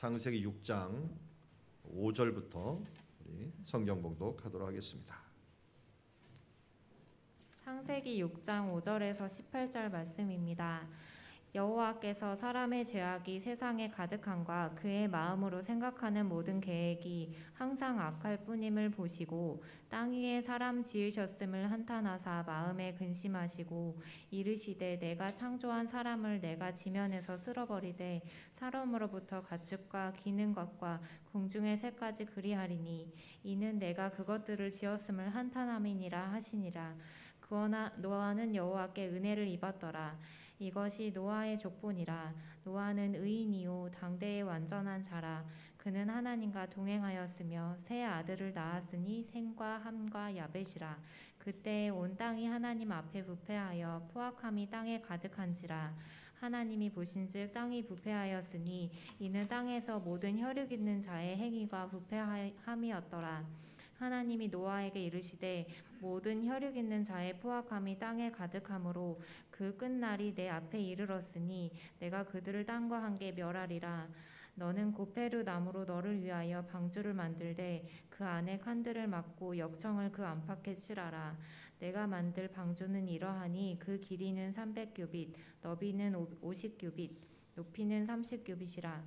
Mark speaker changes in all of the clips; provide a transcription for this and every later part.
Speaker 1: 창세기 6장 5절부터 우리 성경 봉독하도록 하겠습니다.
Speaker 2: 창세기 6장 5절에서 18절 말씀입니다. 여호와께서 사람의 죄악이 세상에 가득함과 그의 마음으로 생각하는 모든 계획이 항상 악할 뿐임을 보시고 땅 위에 사람 지으셨음을 한탄하사 마음에 근심하시고 이르시되 내가 창조한 사람을 내가 지면에서 쓸어버리되 사람으로부터 가축과 기는 것과 공중의 새까지 그리하리니 이는 내가 그것들을 지었음을 한탄함이니라 하시니라. 그러나 노아는 여호와께 은혜를 입었더라. 이것이 노아의 족본이라. 노아는 의인이요 당대의 완전한 자라. 그는 하나님과 동행하였으며 세 아들을 낳았으니 셈과 함과 야벳이라. 그때에 온 땅이 하나님 앞에 부패하여 포악함이 땅에 가득한지라. 하나님이 보신즉 땅이 부패하였으니 이는 땅에서 모든 혈육 있는 자의 행위가 부패함이었더라. 하나님이 노아에게 이르시되 모든 혈육 있는 자의 포악함이 땅에 가득하므로 그 끝날이 내 앞에 이르렀으니 내가 그들을 땅과 함께 멸하리라. 너는 고페르 나무로 너를 위하여 방주를 만들되 그 안에 칸들을 막고 역청을 그 안팎에 칠하라. 내가 만들 방주는 이러하니 그 길이는 300규빗, 너비는 50규빗, 높이는 30규빗이라.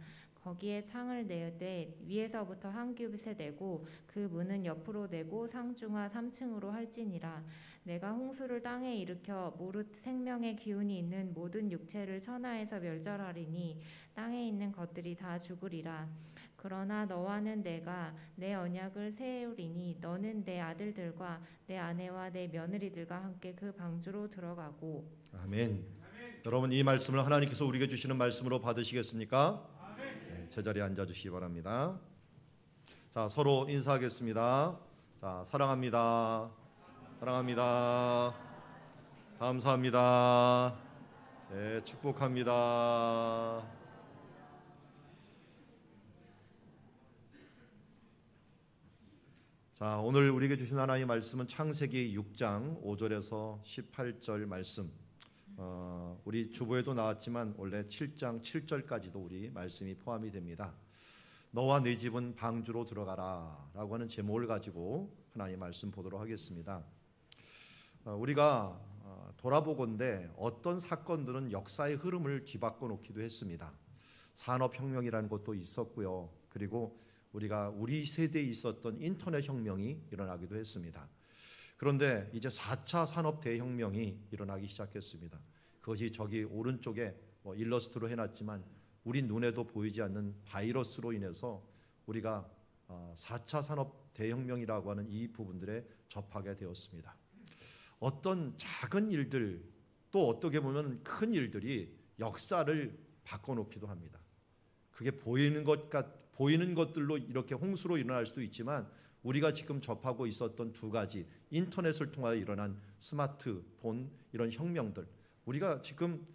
Speaker 2: 거기에 창을 내되 위에서부터 한 규빗에 내고 그 문은 옆으로 내고 상중하 3층으로 할지니라. 내가 홍수를 땅에 일으켜 무릇 생명의 기운이 있는 모든 육체를 천하에서 멸절하리니 땅에 있는 것들이 다 죽으리라. 그러나 너와는 내가 내 언약을 세우리니 너는 내 아들들과 내 아내와 내 며느리들과 함께 그 방주로 들어가고.
Speaker 1: 아멘. 여러분, 이 말씀을 하나님께서 우리에게 주시는 말씀으로 받으시겠습니까? 제자리에 앉아주시기 바랍니다. 자, 서로 인사하겠습니다. 자, 사랑합니다. 사랑합니다. 감사합니다. 네, 축복합니다. 자, 오늘 우리에게 주신 하나님의 말씀은 창세기 6장 5절에서 18절 말씀. 우리 주보에도 나왔지만 원래 7장 7절까지도 우리 말씀이 포함이 됩니다. 너와 네 집은 방주로 들어가라 라고 하는 제목을 가지고 하나님의 말씀 보도록 하겠습니다. 우리가 돌아보건대 어떤 사건들은 역사의 흐름을 뒤바꿔 놓기도 했습니다. 산업혁명이라는 것도 있었고요. 그리고 우리가 우리 세대에 있었던 인터넷 혁명이 일어나기도 했습니다. 그런데 이제 4차 산업 대혁명이 일어나기 시작했습니다. 그것이 저기 오른쪽에 일러스트로 해놨지만 우리 눈에도 보이지 않는 바이러스로 인해서 우리가 4차 산업 대혁명이라고 하는 이 부분들에 접하게 되었습니다. 어떤 작은 일들 또 어떻게 보면 큰 일들이 역사를 바꿔놓기도 합니다. 그게 보이는 것들로 이렇게 홍수로 일어날 수도 있지만 우리가 지금 접하고 있었던 두 가지 인터넷을 통하여 일어난 스마트폰 이런 혁명들, 우리가 지금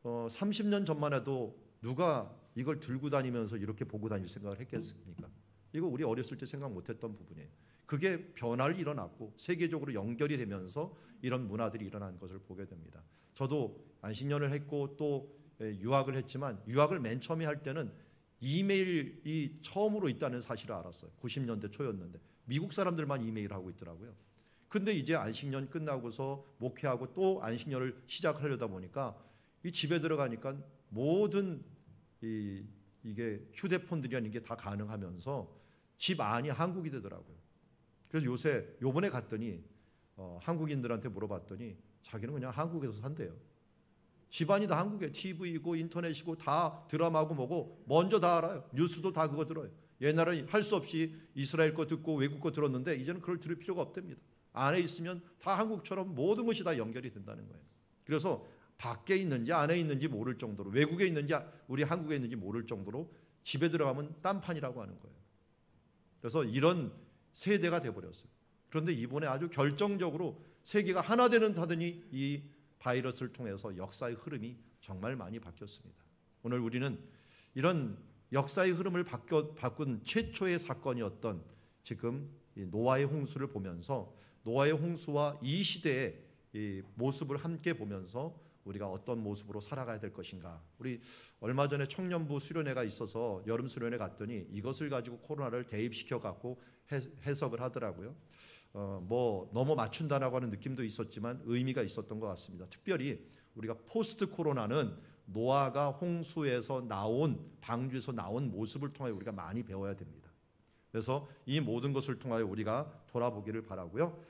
Speaker 1: 30년 전만 해도 누가 이걸 들고 다니면서 이렇게 보고 다닐 생각을 했겠습니까? 이거 우리 어렸을 때 생각 못했던 부분이에요. 그게 변화를 일어났고 세계적으로 연결이 되면서 이런 문화들이 일어난 것을 보게 됩니다. 저도 안식년을 했고 또 유학을 했지만 유학을 맨 처음에 할 때는 이메일이 처음으로 있다는 사실을 알았어요. 90년대 초였는데 미국 사람들만 이메일을 하고 있더라고요. 근데 이제 안식년 끝나고서 목회하고 또 안식년을 시작하려다 보니까 이 집에 들어가니까 모든 이게 휴대폰들이라는 게 다 가능하면서 집 안이 한국이 되더라고요. 그래서 요번에 갔더니 한국인들한테 물어봤더니 자기는 그냥 한국에서 산대요. 집안이 다 한국에 TV이고 인터넷이고 다 드라마고 뭐고 먼저 다 알아요. 뉴스도 다 그거 들어요. 옛날에 할 수 없이 이스라엘 거 듣고 외국 거 들었는데 이제는 그걸 들을 필요가 없답니다. 안에 있으면 다 한국처럼 모든 것이 다 연결이 된다는 거예요. 그래서 밖에 있는지 안에 있는지 모를 정도로, 외국에 있는지 우리 한국에 있는지 모를 정도로 집에 들어가면 딴판이라고 하는 거예요. 그래서 이런 세대가 돼버렸어요. 그런데 이번에 아주 결정적으로 세계가 하나 되는 하더니 이 바이러스를 통해서 역사의 흐름이 정말 많이 바뀌었습니다. 오늘 우리는 이런 역사의 흐름을 바꾼 최초의 사건이었던 지금 노아의 홍수를 보면서 노아의 홍수와 이 시대의 이 모습을 함께 보면서 우리가 어떤 모습으로 살아가야 될 것인가. 우리 얼마 전에 청년부 수련회가 있어서 여름 수련회 갔더니 이것을 가지고 코로나를 대입시켜 갖고 해석을 하더라고요. 뭐 너무 맞춘다라고 하는 느낌도 있었지만 의미가 있었던 것 같습니다. 특별히 우리가 포스트 코로나는 노아가 홍수에서 나온, 방주에서 나온 모습을 통하여 우리가 많이 배워야 됩니다. 그래서 이 모든 것을 통하여 우리가 돌아보기를 바라고요.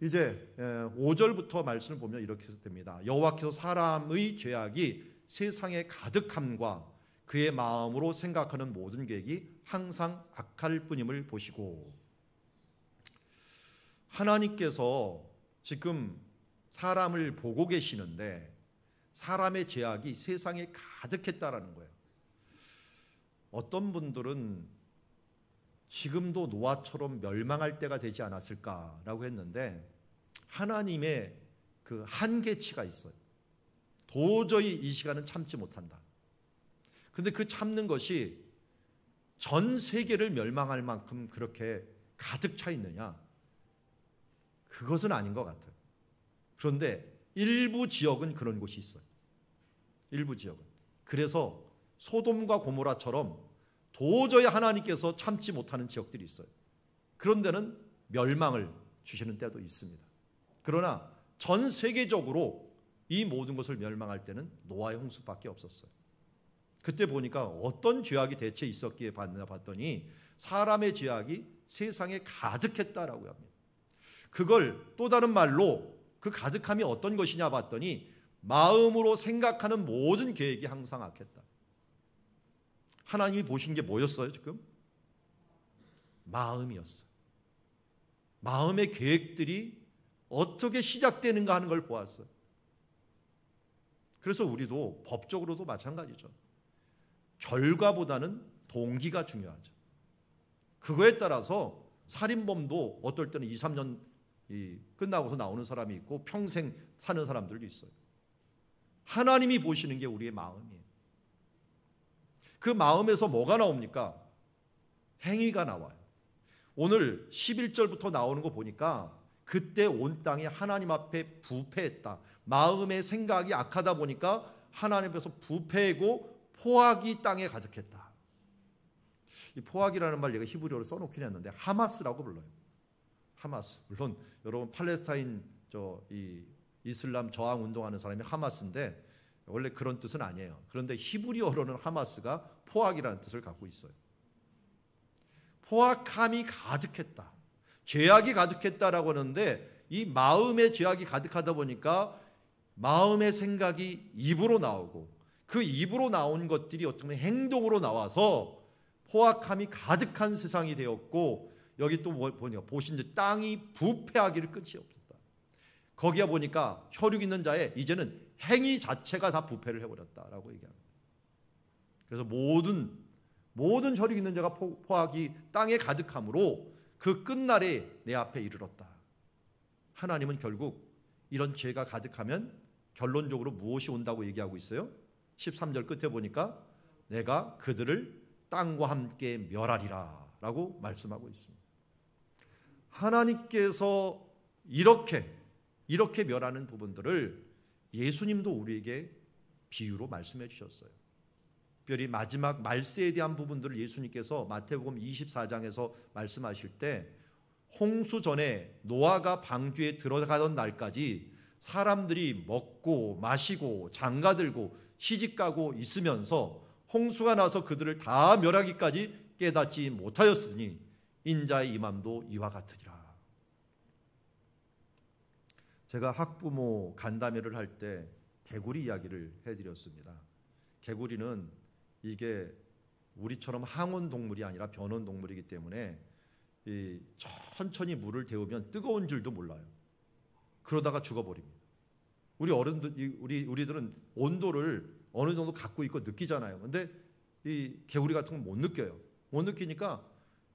Speaker 1: 이제 5절부터 말씀을 보면 이렇게 됩니다. 여호와께서 사람의 죄악이 세상에 가득함과 그의 마음으로 생각하는 모든 계획이 항상 악할 뿐임을 보시고, 하나님께서 지금 사람을 보고 계시는데 사람의 죄악이 세상에 가득했다라는 거예요. 어떤 분들은 지금도 노아처럼 멸망할 때가 되지 않았을까라고 했는데 하나님의 그 한계치가 있어요. 도저히 이 시간은 참지 못한다. 근데 그 참는 것이 전 세계를 멸망할 만큼 그렇게 가득 차 있느냐? 그것은 아닌 것 같아요. 그런데 일부 지역은 그런 곳이 있어요. 일부 지역은. 그래서 소돔과 고모라처럼 도저히 하나님께서 참지 못하는 지역들이 있어요. 그런 데는 멸망을 주시는 때도 있습니다. 그러나 전 세계적으로 이 모든 것을 멸망할 때는 노아의 홍수밖에 없었어요. 그때 보니까 어떤 죄악이 대체 있었기에 봤더니 사람의 죄악이 세상에 가득했다라고 합니다. 그걸 또 다른 말로 그 가득함이 어떤 것이냐 봤더니 마음으로 생각하는 모든 계획이 항상 악했다. 하나님이 보신 게 뭐였어요 지금? 마음이었어요. 마음의 계획들이 어떻게 시작되는가 하는 걸 보았어요. 그래서 우리도 법적으로도 마찬가지죠. 결과보다는 동기가 중요하죠. 그거에 따라서 살인범도 어떨 때는 2, 3년 끝나고서 나오는 사람이 있고 평생 사는 사람들도 있어요. 하나님이 보시는 게 우리의 마음이에요. 그 마음에서 뭐가 나옵니까? 행위가 나와요. 오늘 11절부터 나오는 거 보니까 그때 온 땅이 하나님 앞에 부패했다. 마음의 생각이 악하다 보니까 하나님 앞에서 부패하고 포악이 땅에 가득했다. 이 포악이라는 말 내가 히브리어로 써놓긴 했는데 하마스라고 불러요. 하마스. 물론 여러분 팔레스타인 이 이슬람 저항 운동하는 사람이 하마스인데 원래 그런 뜻은 아니에요. 그런데 히브리어로는 하마스가 포악이라는 뜻을 갖고 있어요. 포악함이 가득했다. 죄악이 가득했다라고 하는데 이 마음의 죄악이 가득하다 보니까 마음의 생각이 입으로 나오고 그 입으로 나온 것들이 어떤 행동으로 나와서 포악함이 가득한 세상이 되었고 여기 또 보니까 보신지 땅이 부패하기를 끝이 없었다. 거기에 보니까 혈육 있는 자의 이제는 행위 자체가 다 부패를 해버렸다라고 얘기합니다. 그래서 모든 혈육 있는 자가 포악이 땅에 가득함으로 그 끝날에 내 앞에 이르렀다. 하나님은 결국 이런 죄가 가득하면 결론적으로 무엇이 온다고 얘기하고 있어요? 13절 끝에 보니까 내가 그들을 땅과 함께 멸하리라 라고 말씀하고 있습니다. 하나님께서 이렇게 멸하는 부분들을 예수님도 우리에게 비유로 말씀해 주셨어요. 특별히 마지막 말세에 대한 부분들을 예수님께서 마태복음 24장에서 말씀하실 때 홍수 전에 노아가 방주에 들어가던 날까지 사람들이 먹고 마시고 장가들고 시집가고 있으면서 홍수가 나서 그들을 다 멸하기까지 깨닫지 못하였으니 인자의 임함도 이와 같으리라. 제가 학부모 간담회를 할 때 개구리 이야기를 해드렸습니다. 개구리는 이게 우리처럼 항온 동물이 아니라 변온 동물이기 때문에 천천히 물을 데우면 뜨거운 줄도 몰라요. 그러다가 죽어버립니다. 우리들은 온도를 어느 정도 갖고 있고 느끼잖아요. 근데 이 개구리 같은 건 못 느껴요. 못 느끼니까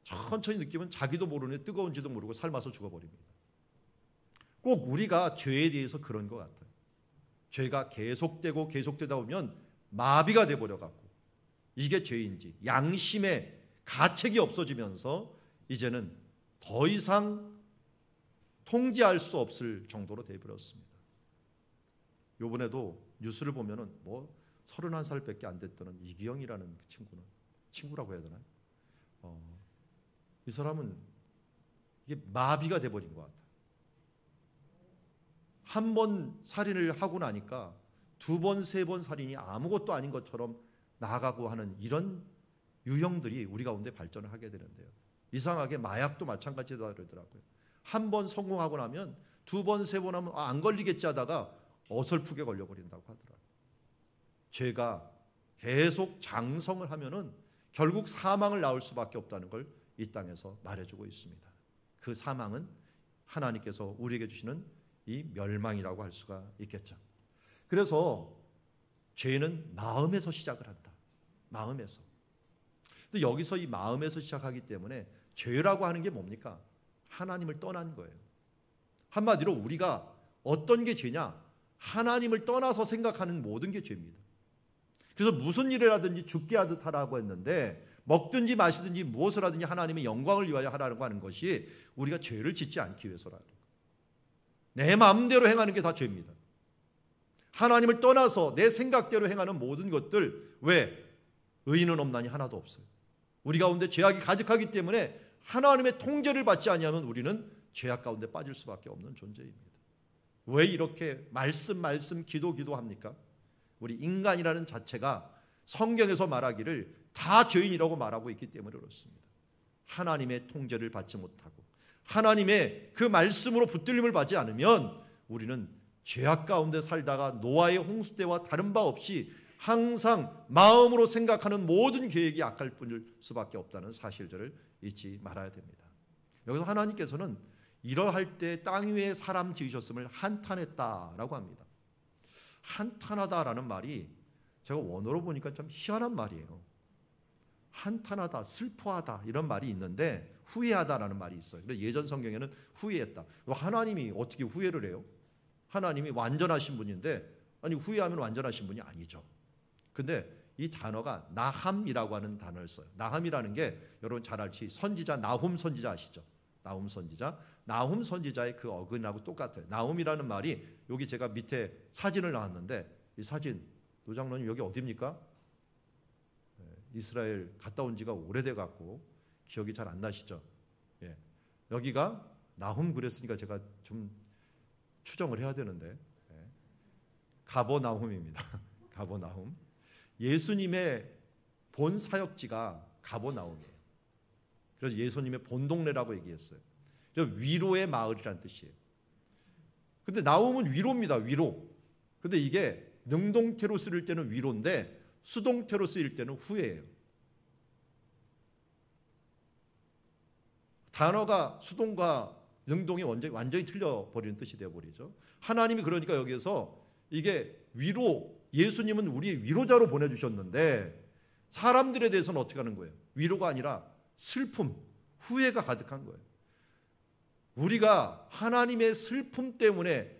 Speaker 1: 천천히 느끼면 자기도 모르는 뜨거운지도 모르고 삶아서 죽어버립니다. 꼭 우리가 죄에 대해서 그런 것 같아요. 죄가 계속되다 보면 마비가 돼버려갖고 이게 죄인지 양심의 가책이 없어지면서 이제는 더 이상 통제할 수 없을 정도로 돼버렸습니다. 이번에도 뉴스를 보면은 뭐 31살밖에 안 됐다는 이기영이라는 그 친구라고 해야 되나요? 이 사람은 이게 마비가 돼버린 것 같아요. 한 번 살인을 하고 나니까 두 번, 세 번 살인이 아무것도 아닌 것처럼 나아가고 하는 이런 유형들이 우리 가운데 발전을 하게 되는데요. 이상하게 마약도 마찬가지다 그러더라고요. 한 번 성공하고 나면 두 번, 세 번 하면 안 걸리겠지 하다가 어설프게 걸려버린다고 하더라고요. 죄가 계속 장성을 하면은 결국 사망을 낳을 수밖에 없다는 걸 이 땅에서 말해주고 있습니다. 그 사망은 하나님께서 우리에게 주시는 이 멸망이라고 할 수가 있겠죠. 그래서 죄는 마음에서 시작을 한다. 마음에서. 근데 여기서 이 마음에서 시작하기 때문에 죄라고 하는 게 뭡니까? 하나님을 떠난 거예요. 한마디로 우리가 어떤 게 죄냐? 하나님을 떠나서 생각하는 모든 게 죄입니다. 그래서 무슨 일을 하든지 죽게 하듯 하라고 했는데 먹든지 마시든지 무엇을 하든지 하나님의 영광을 위하여 하라고 하는 것이 우리가 죄를 짓지 않기 위해서라는 거예요. 내 마음대로 행하는 게 다 죄입니다. 하나님을 떠나서 내 생각대로 행하는 모든 것들, 왜? 의인은 없나니 하나도 없어요. 우리 가운데 죄악이 가득하기 때문에 하나님의 통제를 받지 아니하면 우리는 죄악 가운데 빠질 수밖에 없는 존재입니다. 왜 이렇게 말씀 기도합니까? 우리 인간이라는 자체가 성경에서 말하기를 다 죄인이라고 말하고 있기 때문에 그렇습니다. 하나님의 통제를 받지 못하고 하나님의 그 말씀으로 붙들림을 받지 않으면 우리는 죄악 가운데 살다가 노아의 홍수 때와 다른 바 없이 항상 마음으로 생각하는 모든 계획이 악할 뿐일 수밖에 없다는 사실들을 잊지 말아야 됩니다. 여기서 하나님께서는 이러할 때 땅 위에 사람 지으셨음을 한탄했다라고 합니다. 한탄하다라는 말이 제가 원어로 보니까 좀 희한한 말이에요. 한탄하다, 슬퍼하다 이런 말이 있는데 후회하다라는 말이 있어요. 그래서 예전 성경에는 후회했다. 하나님이 어떻게 후회를 해요? 하나님이 완전하신 분인데 아니 후회하면 완전하신 분이 아니죠. 근데 이 단어가 나함이라고 하는 단어를 써요. 나함이라는 게 여러분 잘 알지 선지자 나훔 선지자 아시죠? 나훔 선지자의 그 어근하고 똑같아요. 나훔이라는 말이 여기 제가 밑에 사진을 나왔는데 이 사진 노장로님 여기 어디입니까? 이스라엘 갔다 온 지가 오래돼 갖고 기억이 잘 안 나시죠? 예. 여기가 나훔 그랬으니까 제가 좀 추정을 해야 되는데 예. 가버나움입니다. 가버나움. 예수님의 본 사역지가 가버나움이에요. 그래서 예수님의 본 동네라고 얘기했어요. 그래서 위로의 마을이라는 뜻이에요. 근데 나움은 위로입니다. 위로. 근데 이게 능동태로 쓰일 때는 위로인데 수동태로 쓰일 때는 후회예요. 단어가 수동과 능동이 완전히 틀려버리는 뜻이 되어버리죠. 하나님이 그러니까 여기에서 이게 위로, 예수님은 우리의 위로자로 보내주셨는데 사람들에 대해서는 어떻게 하는 거예요? 위로가 아니라 슬픔, 후회가 가득한 거예요. 우리가 하나님의 슬픔 때문에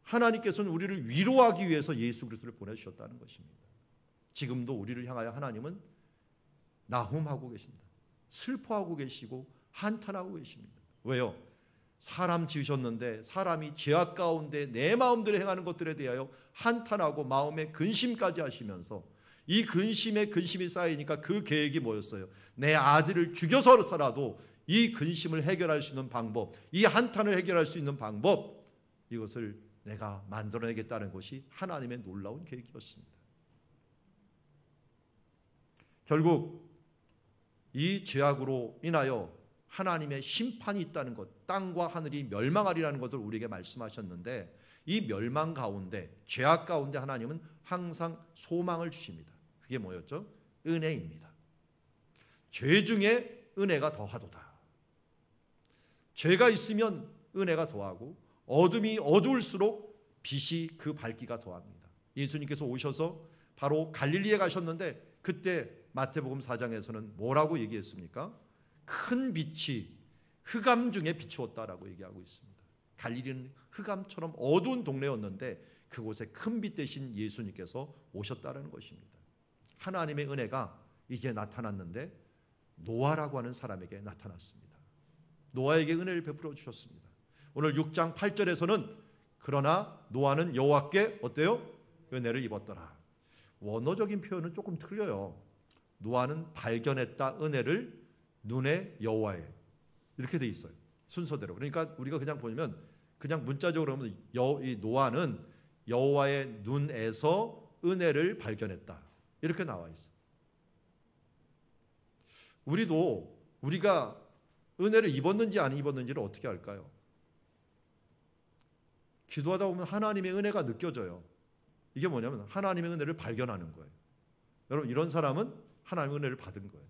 Speaker 1: 하나님께서는 우리를 위로하기 위해서 예수 그리스도를 보내주셨다는 것입니다. 지금도 우리를 향하여 하나님은 나훔하고 계십니다. 슬퍼하고 계시고 한탄하고 계십니다. 왜요? 사람 지으셨는데 사람이 죄악 가운데 내 마음대로 행하는 것들에 대하여 한탄하고 마음에 근심까지 하시면서 이 근심이 쌓이니까 그 계획이 뭐였어요? 내 아들을 죽여서라도 이 근심을 해결할 수 있는 방법, 이 한탄을 해결할 수 있는 방법, 이것을 내가 만들어내겠다는 것이 하나님의 놀라운 계획이었습니다. 결국 이 죄악으로 인하여 하나님의 심판이 있다는 것, 땅과 하늘이 멸망하리라는 것을 우리에게 말씀하셨는데 이 멸망 가운데, 죄악 가운데 하나님은 항상 소망을 주십니다. 그게 뭐였죠? 은혜입니다. 죄 중에 은혜가 더하도다. 죄가 있으면 은혜가 더하고 어둠이 어두울수록 빛이 그 밝기가 더합니다. 예수님께서 오셔서 바로 갈릴리에 가셨는데 그때 마태복음 4장에서는 뭐라고 얘기했습니까? 큰 빛이 흑암 중에 비추었다라고 얘기하고 있습니다. 갈릴리는 흑암처럼 어두운 동네였는데 그곳에 큰 빛 대신 예수님께서 오셨다는 것입니다. 하나님의 은혜가 이제 나타났는데 노아라고 하는 사람에게 나타났습니다. 노아에게 은혜를 베풀어 주셨습니다. 오늘 6장 8절에서는 그러나 노아는 여호와께 어때요? 은혜를 입었더라. 원어적인 표현은 조금 틀려요. 노아는 발견했다 은혜를 눈의 여호와의, 이렇게 돼 있어요. 순서대로. 그러니까 우리가 그냥 보면 그냥 문자적으로 하면 이 노아는 여호와의 눈에서 은혜를 발견했다, 이렇게 나와 있어요. 우리가 은혜를 입었는지 안 입었는지를 어떻게 알까요? 기도하다 보면 하나님의 은혜가 느껴져요. 이게 뭐냐면 하나님의 은혜를 발견하는 거예요. 여러분, 이런 사람은 하나님의 은혜를 받은 거예요.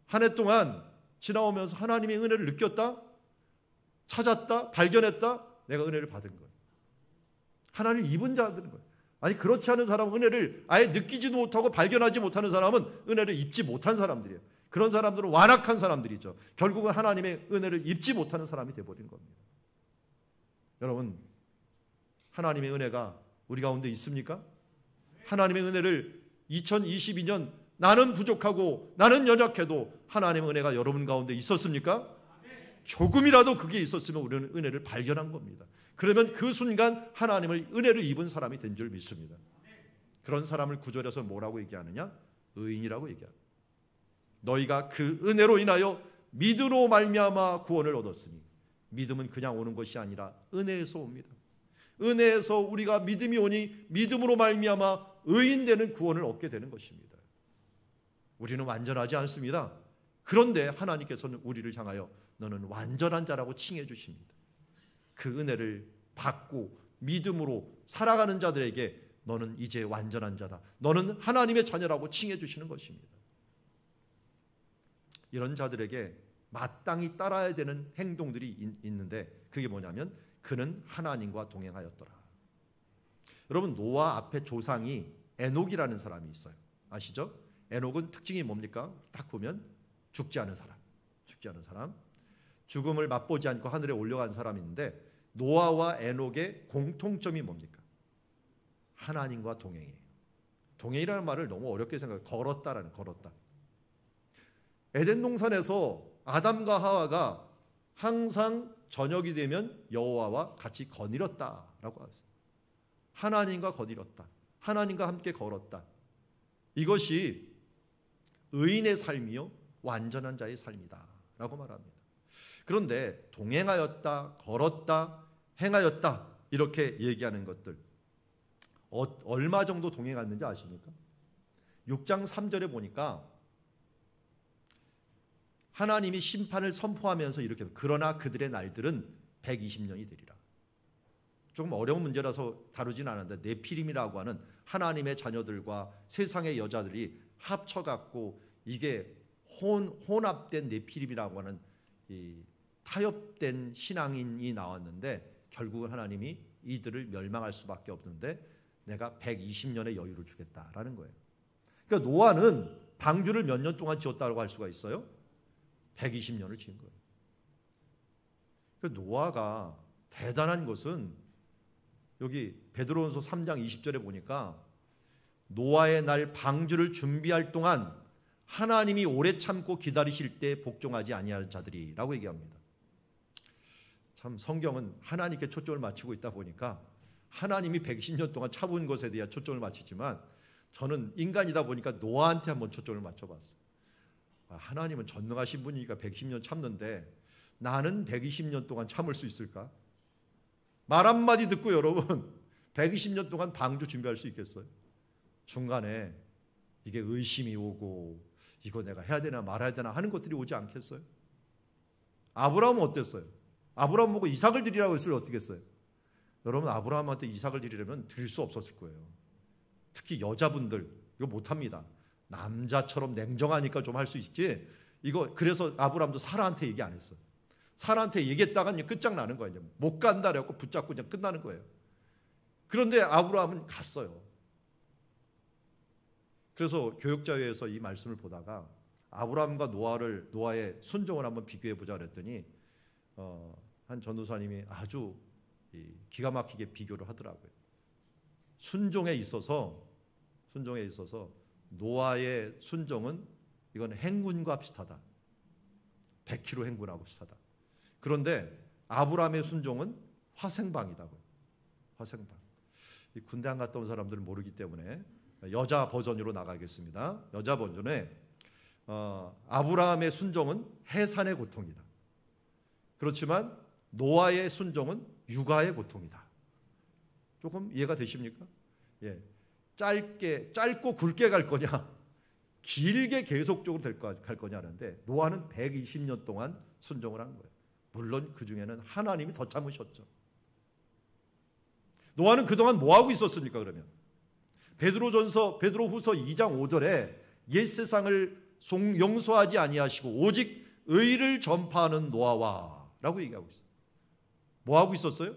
Speaker 1: 한 해 동안 지나오면서 하나님의 은혜를 느꼈다, 찾았다, 발견했다, 내가 은혜를 받은 거예요. 하나님을 입은 자들인 거예요. 아니, 그렇지 않은 사람은 은혜를 아예 느끼지도 못하고 발견하지 못하는 사람은 은혜를 입지 못한 사람들이에요. 그런 사람들은 완악한 사람들이죠. 결국은 하나님의 은혜를 입지 못하는 사람이 되어버린 겁니다. 여러분, 하나님의 은혜가 우리 가운데 있습니까? 하나님의 은혜를 2022년 나는 부족하고 나는 연약해도 하나님의 은혜가 여러분 가운데 있었습니까? 조금이라도 그게 있었으면 우리는 은혜를 발견한 겁니다. 그러면 그 순간 하나님을 은혜를 입은 사람이 된 줄 믿습니다. 그런 사람을 구절에서 뭐라고 얘기하느냐? 의인이라고 얘기합니다. 너희가 그 은혜로 인하여 믿음으로 말미암아 구원을 얻었으니, 믿음은 그냥 오는 것이 아니라 은혜에서 옵니다. 은혜에서 우리가 믿음이 오니 믿음으로 말미암아 의인되는 구원을 얻게 되는 것입니다. 우리는 완전하지 않습니다. 그런데 하나님께서는 우리를 향하여 너는 완전한 자라고 칭해 주십니다. 그 은혜를 받고 믿음으로 살아가는 자들에게 너는 이제 완전한 자다, 너는 하나님의 자녀라고 칭해 주시는 것입니다. 이런 자들에게 마땅히 따라야 되는 행동들이 있는데, 그게 뭐냐면 그는 하나님과 동행하였더라. 여러분, 노아 앞에 조상이 에녹이라는 사람이 있어요. 아시죠? 에녹은 특징이 뭡니까? 딱 보면 죽지 않은 사람, 죽음을 맛보지 않고 하늘에 올라간 사람인데, 노아와 에녹의 공통점이 뭡니까? 하나님과 동행이에요. 동행이라는 말을 너무 어렵게 생각해요. 걸었다. 에덴 동산에서 아담과 하와가 항상 저녁이 되면 여호와와 같이 거닐었다라고 하셨어요. 하나님과 거닐었다, 하나님과 함께 걸었다. 이것이 의인의 삶이요 완전한 자의 삶이다라고 말합니다. 그런데 동행하였다, 걸었다, 행하였다, 이렇게 얘기하는 것들 얼마 정도 동행했는지 아십니까? 6장 3절에 보니까 하나님이 심판을 선포하면서 이렇게, 그러나 그들의 날들은 120년이 되리라. 조금 어려운 문제라서 다루진 않았는데, 네피림이라고 하는 하나님의 자녀들과 세상의 여자들이 합쳐갖고 이게 혼합된 네피림이라고 하는 이 타협된 신앙인이 나왔는데, 결국은 하나님이 이들을 멸망할 수밖에 없는데 내가 120년의 여유를 주겠다라는 거예요. 그러니까 노아는 방주를 몇 년 동안 지었다고 할 수가 있어요? 120년을 지은 거예요. 그러니까 노아가 대단한 것은 여기 베드로전서 3장 20절에 보니까 노아의 날 방주를 준비할 동안 하나님이 오래 참고 기다리실 때 복종하지 아니하는 자들이라고 얘기합니다. 참 성경은 하나님께 초점을 맞추고 있다 보니까 하나님이 120년 동안 참은 것에 대해 초점을 맞추지만, 저는 인간이다 보니까 노아한테 한번 초점을 맞춰봤어요. 하나님은 전능하신 분이니까 110년 참는데 나는 120년 동안 참을 수 있을까? 말 한마디 듣고 여러분 120년 동안 방주 준비할 수 있겠어요? 중간에 이게 의심이 오고 이거 내가 해야 되나 말아야 되나 하는 것들이 오지 않겠어요? 아브라함은 어땠어요? 아브라함 보고 이삭을 드리라고 했을 때 어떻게 했어요? 여러분, 아브라함한테 이삭을 드리려면 드릴 수 없었을 거예요. 특히 여자분들 이거 못합니다. 남자처럼 냉정하니까 좀 할 수 있지. 이거 그래서 아브라함도 사라한테 얘기 안 했어요. 사라한테 얘기했다가 이제 끝장나는 거예요. 못 간다 그래갖고 붙잡고 그냥 끝나는 거예요. 그런데 아브라함은 갔어요. 그래서 교역자회에서 이 말씀을 보다가 아브라함과 노아의 순종을 한번 비교해 보자 그랬더니 한 전도사님이 아주 기가 막히게 비교를 하더라고요. 순종에 있어서 노아의 순종은 이건 행군과 비슷하다. 100km 행군하고 비슷하다. 그런데 아브라함의 순종은 화생방이다고요. 화생방. 군대 안 갔다 온 사람들은 모르기 때문에 여자 버전으로 나가겠습니다. 여자 버전에 아브라함의 순종은 해산의 고통이다. 그렇지만 노아의 순종은 육아의 고통이다. 조금 이해가 되십니까? 예. 짧고 굵게 갈 거냐, 길게 계속적으로 갈 거냐 하는데 노아는 120년 동안 순종을 한 거예요. 물론 그 중에는 하나님이 더 참으셨죠. 노아는 그동안 뭐 하고 있었습니까? 그러면 베드로후서 2장 5절에 옛 세상을 용서하지 아니하시고 오직 의를 전파하는 노아와 라고 얘기하고 있어요. 뭐 하고 있었어요?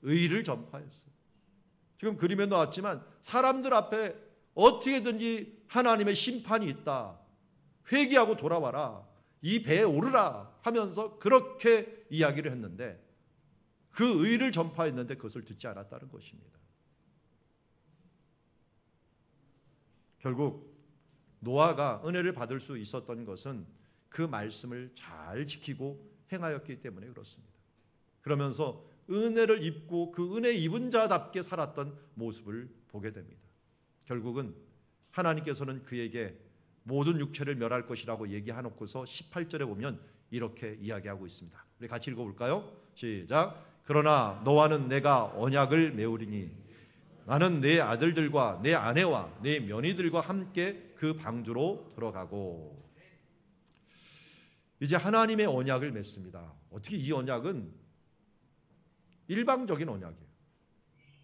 Speaker 1: 의를 전파했어요. 지금 그림에 나왔지만 사람들 앞에 어떻게든지 하나님의 심판이 있다, 회개하고 돌아와라, 이 배에 오르라 하면서 그렇게 이야기를 했는데 그 의를 전파했는데 그것을 듣지 않았다는 것입니다. 결국 노아가 은혜를 받을 수 있었던 것은 그 말씀을 잘 지키고 행하였기 때문에 그렇습니다. 그러면서 은혜를 입고 그 은혜 입은 자답게 살았던 모습을 보게 됩니다. 결국은 하나님께서는 그에게 모든 육체를 멸할 것이라고 얘기해놓고서 18절에 보면 이렇게 이야기하고 있습니다. 우리 같이 읽어볼까요? 시작. 그러나 너와는 내가 언약을 맺으리니 나는 내 아들들과 내 아내와 내 며느리들과 함께 그 방주로 들어가고. 이제 하나님의 언약을 맺습니다. 어떻게 이 언약은 일방적인 언약이에요.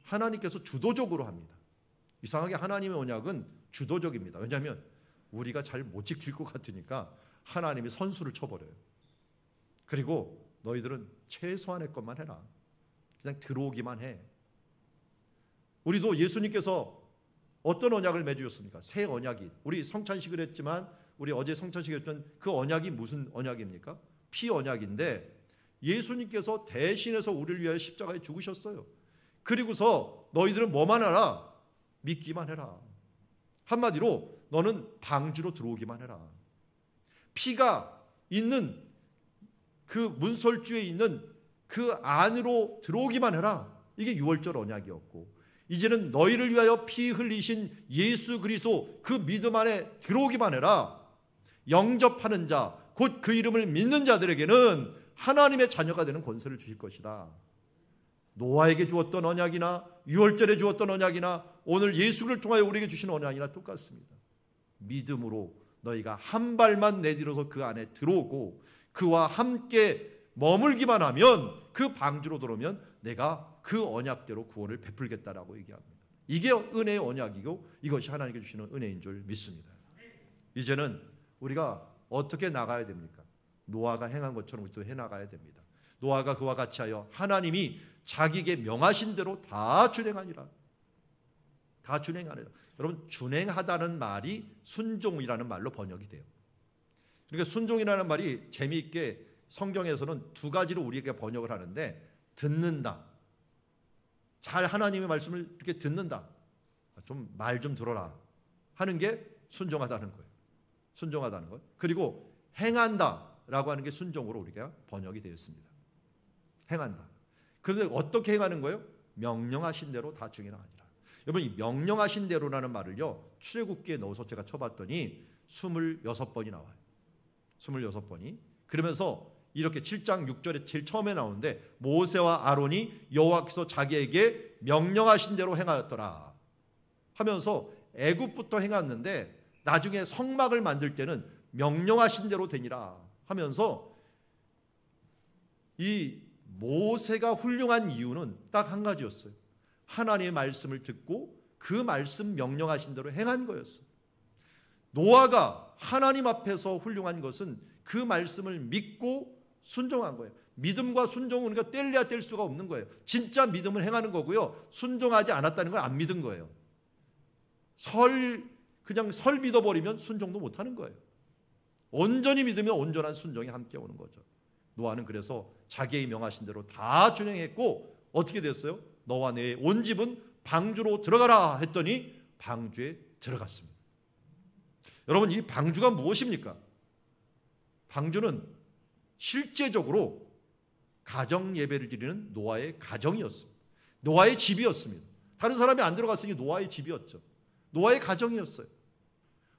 Speaker 1: 하나님께서 주도적으로 합니다. 이상하게 하나님의 언약은 주도적입니다. 왜냐하면 우리가 잘 못 지킬 것 같으니까 하나님이 선수를 쳐버려요. 그리고 너희들은 최소한의 것만 해라. 그냥 들어오기만 해. 우리도 예수님께서 어떤 언약을 맺으셨습니까? 새 언약이. 우리 성찬식을 했지만 우리 어제 성찬식을 했던 그 언약이 무슨 언약입니까? 피 언약인데 예수님께서 대신해서 우리를 위하여 십자가에 죽으셨어요. 그리고서 너희들은 뭐만 하라? 믿기만 해라. 한마디로 너는 방주로 들어오기만 해라. 피가 있는 그 문설주에 있는 그 안으로 들어오기만 해라. 이게 유월절 언약이었고, 이제는 너희를 위하여 피 흘리신 예수 그리스도 그 믿음 안에 들어오기만 해라. 영접하는 자, 곧 그 이름을 믿는 자들에게는 하나님의 자녀가 되는 권세를 주실 것이다. 노아에게 주었던 언약이나 유월절에 주었던 언약이나 오늘 예수를 통하여 우리에게 주신 언약이나 똑같습니다. 믿음으로 너희가 한 발만 내디뎌서 그 안에 들어오고 그와 함께 머물기만 하면, 그 방주로 들어오면 내가 그 언약대로 구원을 베풀겠다라고 얘기합니다. 이게 은혜의 언약이고 이것이 하나님께 주시는 은혜인 줄 믿습니다. 이제는 우리가 어떻게 나가야 됩니까? 노아가 행한 것처럼 우리도 해나가야 됩니다. 노아가 그와 같이 하여 하나님이 자기에게 명하신 대로 다 준행하니라. 다 준행하니라. 여러분, 준행하다는 말이 순종이라는 말로 번역이 돼요. 그러니까 순종이라는 말이 재미있게 성경에서는 두 가지로 우리에게 번역을 하는데, 듣는다, 잘 하나님의 말씀을 이렇게 듣는다, 좀 말 좀 들어라 하는 게 순종하다는 거예요. 순종하다는 것. 그리고 행한다라고 하는 게 순종으로 우리가 번역이 되었습니다. 행한다. 그런데 어떻게 행하는 거예요? 명령하신 대로 다 준행하니라. 여러분, 이 명령하신 대로라는 말을요, 출애굽기에 넣어서 제가 쳐봤더니 26번이 나와요. 26번이. 그러면서 이렇게 7장 6절에 제일 처음에 나오는데, 모세와 아론이 여호와께서 자기에게 명령하신 대로 행하였더라 하면서 애굽부터 행했는데 나중에 성막을 만들 때는 명령하신 대로 되니라 하면서, 이 모세가 훌륭한 이유는 딱 한 가지였어요. 하나님의 말씀을 듣고 그 말씀 명령하신 대로 행한 거였어요. 노아가 하나님 앞에서 훌륭한 것은 그 말씀을 믿고 순종한 거예요. 믿음과 순종은 우리가 뗄래야 뗄 수가 없는 거예요. 진짜 믿음을 행하는 거고요, 순종하지 않았다는 걸 안 믿은 거예요. 그냥 설 믿어버리면 순종도 못하는 거예요. 온전히 믿으면 온전한 순종이 함께 오는 거죠. 노아는 그래서 자기의 명하신 대로 다 준행했고 어떻게 됐어요? 너와 내 온 집은 방주로 들어가라 했더니 방주에 들어갔습니다. 여러분, 이 방주가 무엇입니까? 방주는 실제적으로 가정 예배를 드리는 노아의 가정이었습니다. 노아의 집이었습니다. 다른 사람이 안 들어갔으니 노아의 집이었죠. 노아의 가정이었어요.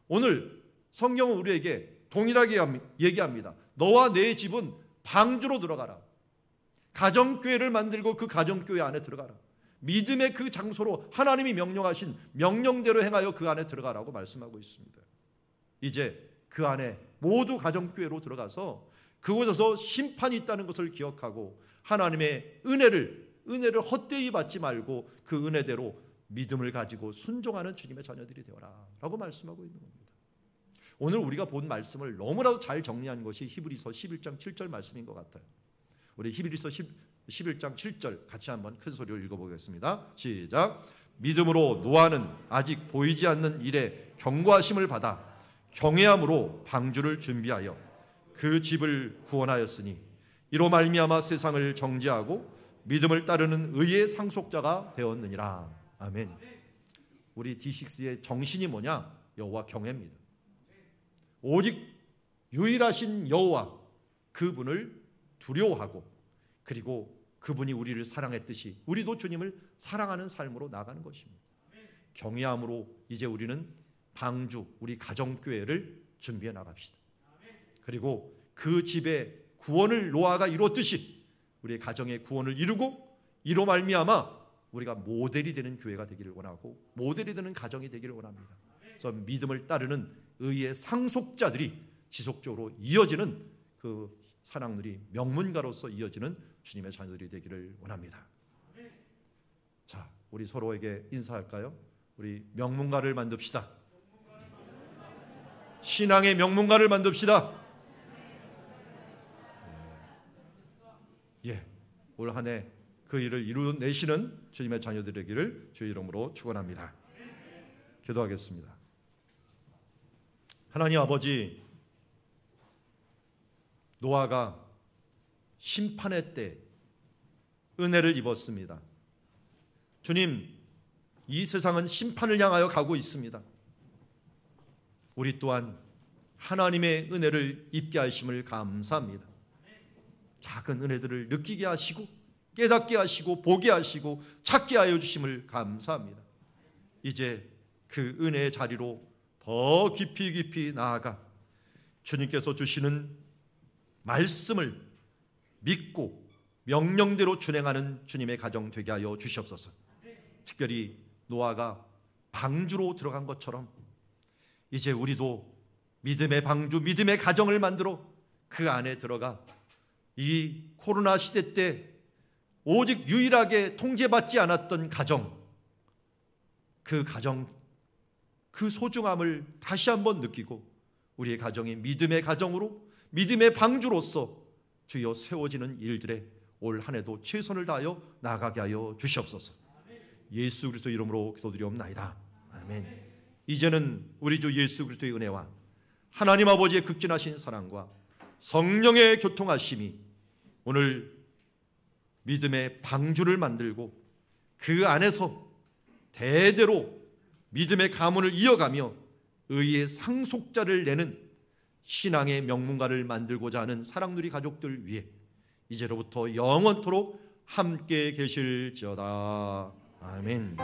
Speaker 1: 오늘 성경은 우리에게 동일하게 얘기합니다. 너와 내 집은 방주로 들어가라. 가정교회를 만들고 그 가정교회 안에 들어가라. 믿음의 그 장소로 하나님이 명령하신 명령대로 행하여 그 안에 들어가라고 말씀하고 있습니다. 이제 그 안에 모두 가정교회로 들어가서 그곳에서 심판이 있다는 것을 기억하고 하나님의 은혜를 헛되이 받지 말고 그 은혜대로 믿음을 가지고 순종하는 주님의 자녀들이 되어라 라고 말씀하고 있는 겁니다. 오늘 우리가 본 말씀을 너무나도 잘 정리한 것이 히브리서 11장 7절 말씀인 것 같아요. 우리 히브리서 11장 7절 같이 한번 큰 소리로 읽어보겠습니다. 시작. 믿음으로 노아는 아직 보이지 않는 일에 경고하심을 받아 경외함으로 방주를 준비하여 그 집을 구원하였으니 이로 말미암아 세상을 정죄하고 믿음을 따르는 의의 상속자가 되었느니라. 아멘. 우리 D6의 정신이 뭐냐? 여호와 경외입니다. 오직 유일하신 여호와 그분을 두려워하고 그리고 그분이 우리를 사랑했듯이 우리도 주님을 사랑하는 삶으로 나가는 것입니다. 경외함으로 이제 우리는 방주, 우리 가정교회를 준비해 나갑시다. 그리고 그 집의 구원을 노아가 이뤘듯이 우리의 가정의 구원을 이루고 이로 말미암아 우리가 모델이 되는 교회가 되기를 원하고 모델이 되는 가정이 되기를 원합니다. 그래서 믿음을 따르는 의의 상속자들이 지속적으로 이어지는 그 사랑들이 명문가로서 이어지는 주님의 자녀들이 되기를 원합니다. 자, 우리 서로에게 인사할까요? 우리 명문가를 만듭시다. 신앙의 명문가를 만듭시다. 예, 올 한 해 그 일을 이루내시는 주님의 자녀들 되기를 주의 이름으로 축원합니다. 기도하겠습니다. 하나님 아버지, 노아가 심판의 때 은혜를 입었습니다. 주님, 이 세상은 심판을 향하여 가고 있습니다. 우리 또한 하나님의 은혜를 입게 하심을 감사합니다. 작은 은혜들을 느끼게 하시고 깨닫게 하시고 보게 하시고 찾게 하여 주심을 감사합니다. 이제 그 은혜의 자리로 더 깊이 나아가 주님께서 주시는 말씀을 믿고 명령대로 준행하는 주님의 가정 되게 하여 주시옵소서. 특별히 노아가 방주로 들어간 것처럼 이제 우리도 믿음의 방주, 믿음의 가정을 만들어 그 안에 들어가 이 코로나 시대 때 오직 유일하게 통제받지 않았던 가정, 그 소중함을 다시 한번 느끼고 우리의 가정이 믿음의 가정으로 믿음의 방주로서 주여 세워지는 일들에 올 한 해도 최선을 다하여 나아가게 하여 주시옵소서. 예수 그리스도 이름으로 기도드리옵나이다. 아멘. 이제는 우리 주 예수 그리스도의 은혜와 하나님 아버지의 극진하신 사랑과 성령의 교통하심이 오늘 믿음의 방주를 만들고 그 안에서 대대로 믿음의 가문을 이어가며 의의 상속자를 내는 신앙의 명문가를 만들고자 하는 사랑누리 가족들 위해 이제로부터 영원토록 함께 계실지어다. 아멘.